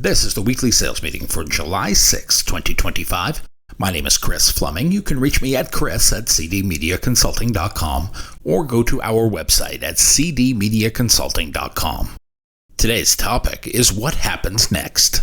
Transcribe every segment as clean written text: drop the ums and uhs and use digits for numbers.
This is the weekly sales meeting for July 6, 2025. My name is Chris Fleming. You can reach me at chris@cdmediaconsulting.com or go to our website at cdmediaconsulting.com. Today's topic is what happens next.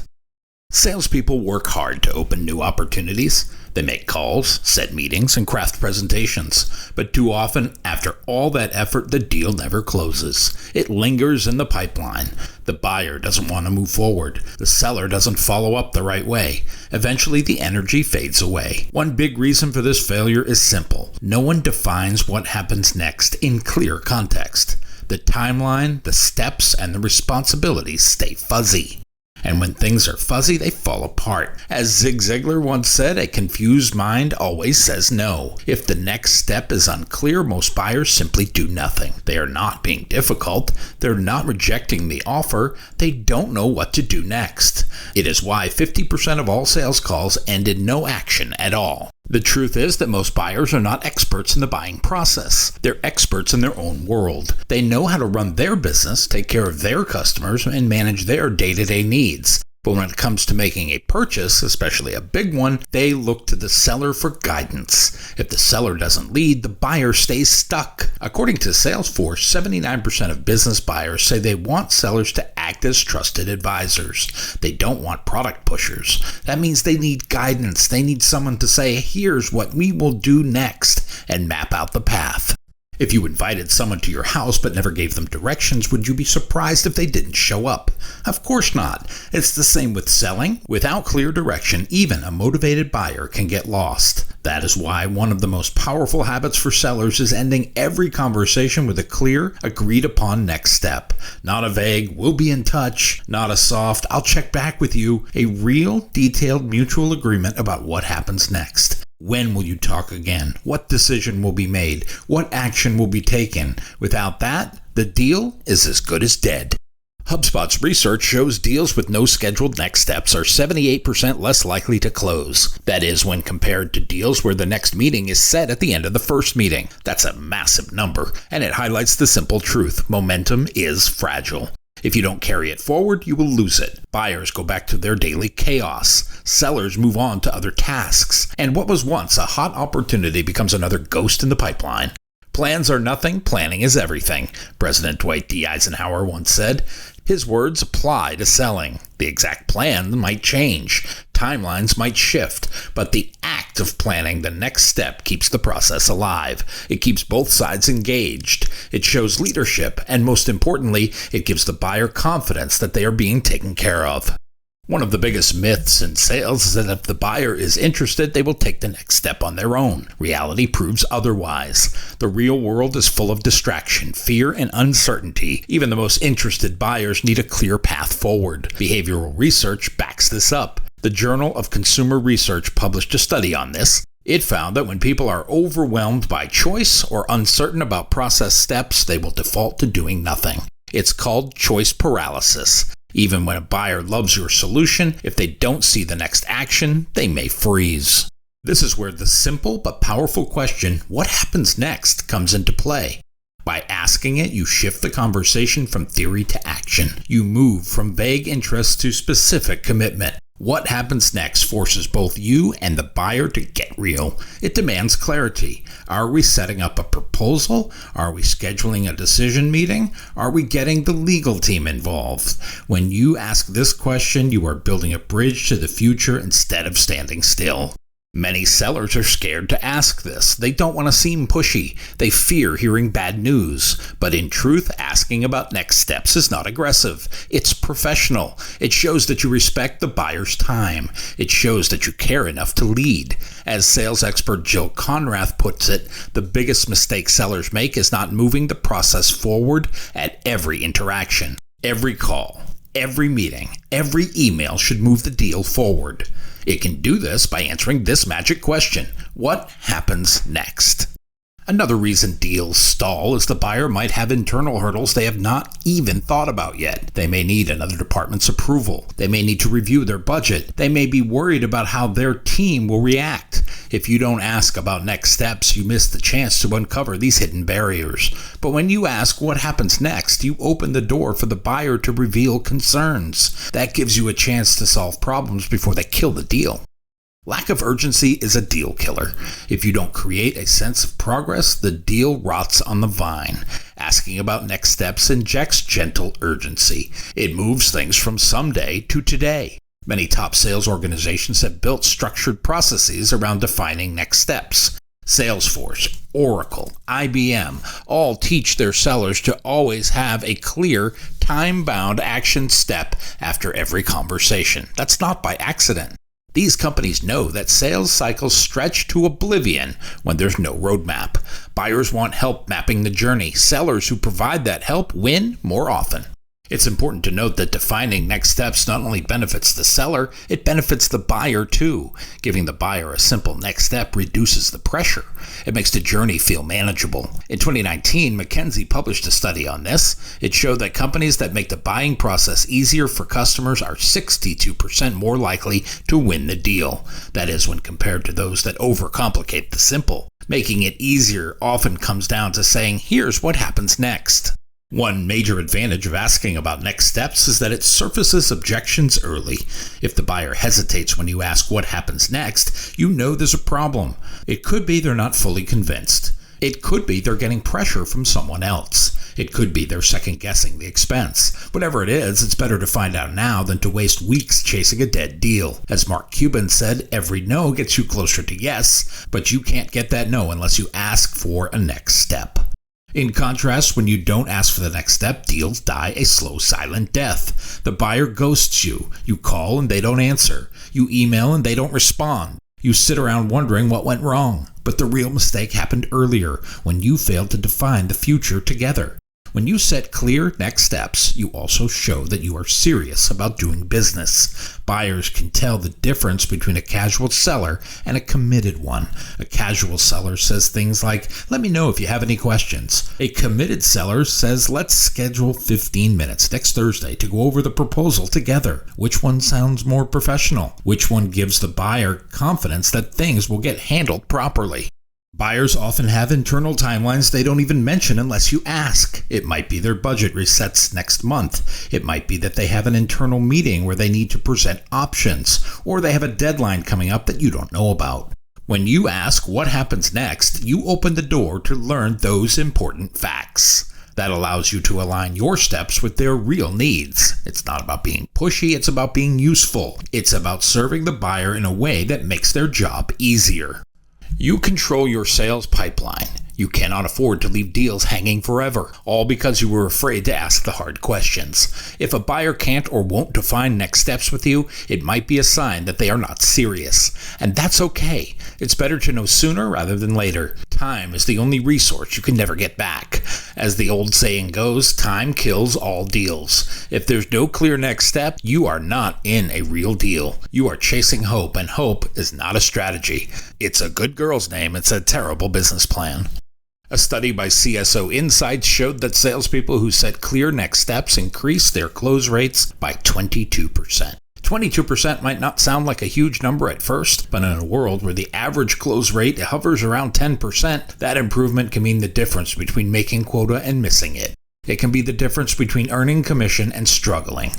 Salespeople work hard to open new opportunities. They make calls, set meetings, and craft presentations. But too often, after all that effort, the deal never closes. It lingers in the pipeline. The buyer doesn't want to move forward. The seller doesn't follow up the right way. Eventually, the energy fades away. One big reason for this failure is simple. No one defines what happens next in clear context. The timeline, the steps, and the responsibilities stay fuzzy. And when things are fuzzy, they fall apart. As Zig Ziglar once said, a confused mind always says no. If the next step is unclear, most buyers simply do nothing. They are not being difficult. They're not rejecting the offer. They don't know what to do next. It is why 50% of all sales calls end in no action at all. The truth is that most buyers are not experts in the buying process. They're experts in their own world. They know how to run their business, take care of their customers, and manage their day-to-day needs. But when it comes to making a purchase, especially a big one, they look to the seller for guidance. If the seller doesn't lead, the buyer stays stuck. According to Salesforce, 79% of business buyers say they want sellers to act as trusted advisors. They don't want product pushers. That means they need guidance. They need someone to say, here's what we will do next, and map out the path. If you invited someone to your house but never gave them directions, would you be surprised if they didn't show up? Of course not. It's the same with selling. Without clear direction, even a motivated buyer can get lost. That is why one of the most powerful habits for sellers is ending every conversation with a clear, agreed-upon next step. Not a vague, we'll be in touch. Not a soft, I'll check back with you. A real, detailed mutual agreement about what happens next. When will you talk again? What decision will be made? What action will be taken? Without that, the deal is as good as dead. HubSpot's research shows deals with no scheduled next steps are 78% less likely to close. That is, when compared to deals where the next meeting is set at the end of the first meeting. That's a massive number, and it highlights the simple truth. Momentum is fragile. If you don't carry it forward, you will lose it. Buyers go back to their daily chaos. Sellers move on to other tasks. And what was once a hot opportunity becomes another ghost in the pipeline. Plans are nothing, planning is everything, President Dwight D. Eisenhower once said. His words apply to selling. The exact plan might change. Timelines might shift. But the act of planning the next step keeps the process alive. It keeps both sides engaged. It shows leadership, and most importantly, it gives the buyer confidence that they are being taken care of. One of the biggest myths in sales is that if the buyer is interested, they will take the next step on their own. Reality proves otherwise. The real world is full of distraction, fear, and uncertainty. Even the most interested buyers need a clear path forward. Behavioral research backs this up. The Journal of Consumer Research published a study on this. It found that when people are overwhelmed by choice or uncertain about process steps, they will default to doing nothing. It's called choice paralysis. Even when a buyer loves your solution, if they don't see the next action, they may freeze. This is where the simple but powerful question, what happens next, comes into play. By asking it, you shift the conversation from theory to action. You move from vague interest to specific commitment. What happens next forces both you and the buyer to get real. It demands clarity. Are we setting up a proposal? Are we scheduling a decision meeting? Are we getting the legal team involved? When you ask this question, you are building a bridge to the future instead of standing still. Many sellers are scared to ask this. They don't want to seem pushy. They fear hearing bad news. But in truth, asking about next steps is not aggressive. It's professional. It shows that you respect the buyer's time. It shows that you care enough to lead. As sales expert Jill Conrath puts it, the biggest mistake sellers make is not moving the process forward at every interaction. Every call, every meeting, every email should move the deal forward. It can do this by answering this magic question: what happens next? Another reason deals stall is the buyer might have internal hurdles they have not even thought about yet. They may need another department's approval. They may need to review their budget. They may be worried about how their team will react. If you don't ask about next steps, you miss the chance to uncover these hidden barriers. But when you ask what happens next, you open the door for the buyer to reveal concerns. That gives you a chance to solve problems before they kill the deal. Lack of urgency is a deal killer. If you don't create a sense of progress, the deal rots on the vine. Asking about next steps injects gentle urgency. It moves things from someday to today. Many top sales organizations have built structured processes around defining next steps. Salesforce, Oracle, IBM all teach their sellers to always have a clear, time-bound action step after every conversation. That's not by accident. These companies know that sales cycles stretch to oblivion when there's no roadmap. Buyers want help mapping the journey. Sellers who provide that help win more often. It's important to note that defining next steps not only benefits the seller, it benefits the buyer too. Giving the buyer a simple next step reduces the pressure. It makes the journey feel manageable. In 2019, McKinsey published a study on this. It showed that companies that make the buying process easier for customers are 62% more likely to win the deal. That is, when compared to those that overcomplicate the simple. Making it easier often comes down to saying, here's what happens next. One major advantage of asking about next steps is that it surfaces objections early. If the buyer hesitates when you ask what happens next, you know there's a problem. It could be they're not fully convinced. It could be they're getting pressure from someone else. It could be they're second-guessing the expense. Whatever it is, it's better to find out now than to waste weeks chasing a dead deal. As Mark Cuban said, every no gets you closer to yes, but you can't get that no unless you ask for a next step. In contrast, when you don't ask for the next step, deals die a slow, silent death. The buyer ghosts you. You call and they don't answer. You email and they don't respond. You sit around wondering what went wrong. But the real mistake happened earlier, when you failed to define the future together. When you set clear next steps, you also show that you are serious about doing business. Buyers can tell the difference between a casual seller and a committed one. A casual seller says things like, let me know if you have any questions. A committed seller says, let's schedule 15 minutes next Thursday to go over the proposal together. Which one sounds more professional? Which one gives the buyer confidence that things will get handled properly? Buyers often have internal timelines they don't even mention unless you ask. It might be their budget resets next month. It might be that they have an internal meeting where they need to present options, or they have a deadline coming up that you don't know about. When you ask what happens next, you open the door to learn those important facts. That allows you to align your steps with their real needs. It's not about being pushy, it's about being useful. It's about serving the buyer in a way that makes their job easier. You control your sales pipeline. You cannot afford to leave deals hanging forever, all because you were afraid to ask the hard questions. If a buyer can't or won't define next steps with you, it might be a sign that they are not serious. And that's okay. It's better to know sooner rather than later. Time is the only resource you can never get back. As the old saying goes, time kills all deals. If there's no clear next step, you are not in a real deal. You are chasing hope, and hope is not a strategy. It's a good girl's name. It's a terrible business plan. A study by CSO Insights showed that salespeople who set clear next steps increased their close rates by 22%. 22% might not sound like a huge number at first, but in a world where the average close rate hovers around 10%, that improvement can mean the difference between making quota and missing it. It can be the difference between earning commission and struggling.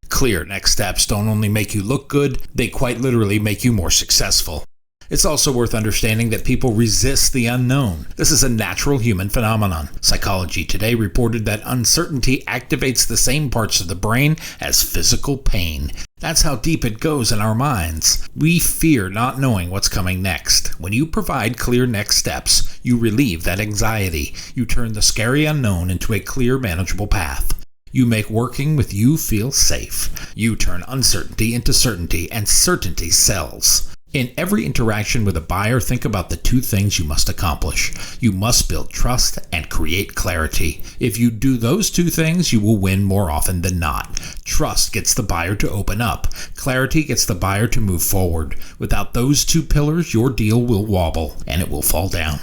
Clear next steps don't only make you look good, they quite literally make you more successful. It's also worth understanding that people resist the unknown. This is a natural human phenomenon. Psychology Today reported that uncertainty activates the same parts of the brain as physical pain. That's how deep it goes in our minds. We fear not knowing what's coming next. When you provide clear next steps, you relieve that anxiety. You turn the scary unknown into a clear, manageable path. You make working with you feel safe. You turn uncertainty into certainty, and certainty sells. In every interaction with a buyer, think about the two things you must accomplish. You must build trust and create clarity. If you do those two things, you will win more often than not. Trust gets the buyer to open up. Clarity gets the buyer to move forward. Without those two pillars, your deal will wobble and it will fall down.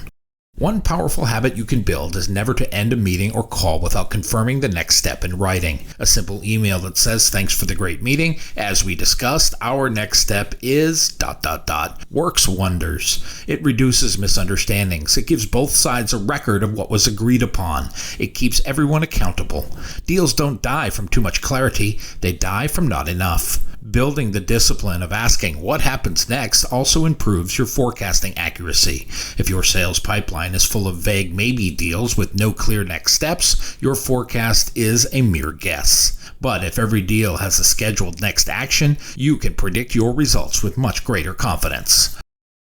One powerful habit you can build is never to end a meeting or call without confirming the next step in writing. A simple email that says, "Thanks for the great meeting. As we discussed, our next step is ... works wonders. It reduces misunderstandings. It gives both sides a record of what was agreed upon. It keeps everyone accountable. Deals don't die from too much clarity. They die from not enough. Building the discipline of asking what happens next also improves your forecasting accuracy. If your sales pipeline is full of vague maybe deals with no clear next steps, your forecast is a mere guess. But if every deal has a scheduled next action, you can predict your results with much greater confidence.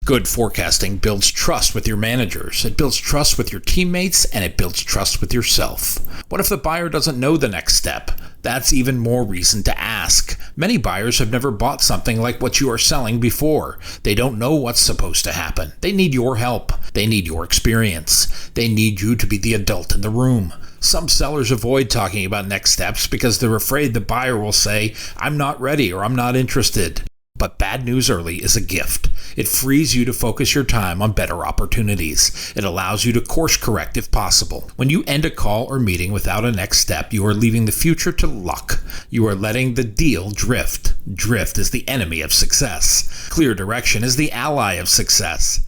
Good forecasting builds trust with your managers, it builds trust with your teammates, and it builds trust with yourself. What if the buyer doesn't know the next step? That's even more reason to ask. Many buyers have never bought something like what you are selling before. They don't know what's supposed to happen. They need your help. They need your experience. They need you to be the adult in the room. Some sellers avoid talking about next steps because they're afraid the buyer will say, "I'm not ready" or "I'm not interested." But bad news early is a gift. It frees you to focus your time on better opportunities. It allows you to course correct if possible. When you end a call or meeting without a next step, you are leaving the future to luck. You are letting the deal drift. Drift is the enemy of success. Clear direction is the ally of success.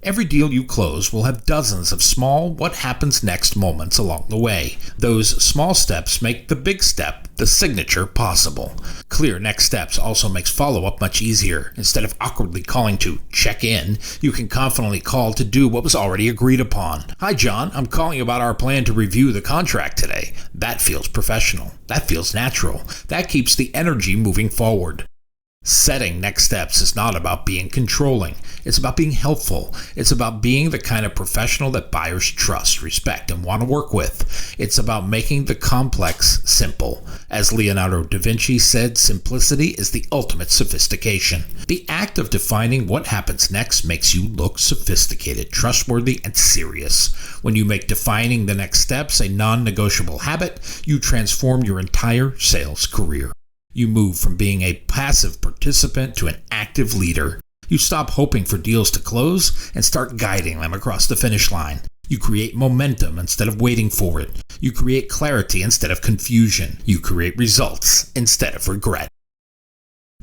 Every deal you close will have dozens of small what happens next moments along the way. Those small steps make the big step, the signature, possible. Clear next steps also makes follow-up much easier. Instead of awkwardly calling to check in, you can confidently call to do what was already agreed upon. "Hi John, I'm calling about our plan to review the contract today." That feels professional. That feels natural. That keeps the energy moving forward. Setting next steps is not about being controlling. It's about being helpful. It's about being the kind of professional that buyers trust, respect, and want to work with. It's about making the complex simple. As Leonardo da Vinci said, simplicity is the ultimate sophistication. The act of defining what happens next makes you look sophisticated, trustworthy, and serious. When you make defining the next steps a non-negotiable habit, you transform your entire sales career. You move from being a passive participant to an active leader. You stop hoping for deals to close and start guiding them across the finish line. You create momentum instead of waiting for it. You create clarity instead of confusion. You create results instead of regret.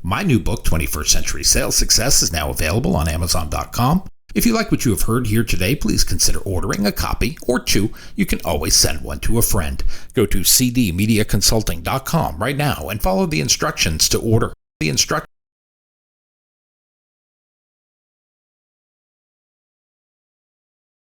My new book, 21st Century Sales Success, is now available on Amazon.com. If you like what you have heard here today, please consider ordering a copy or two. You can always send one to a friend. Go to cdmediaconsulting.com right now and follow the instructions to order.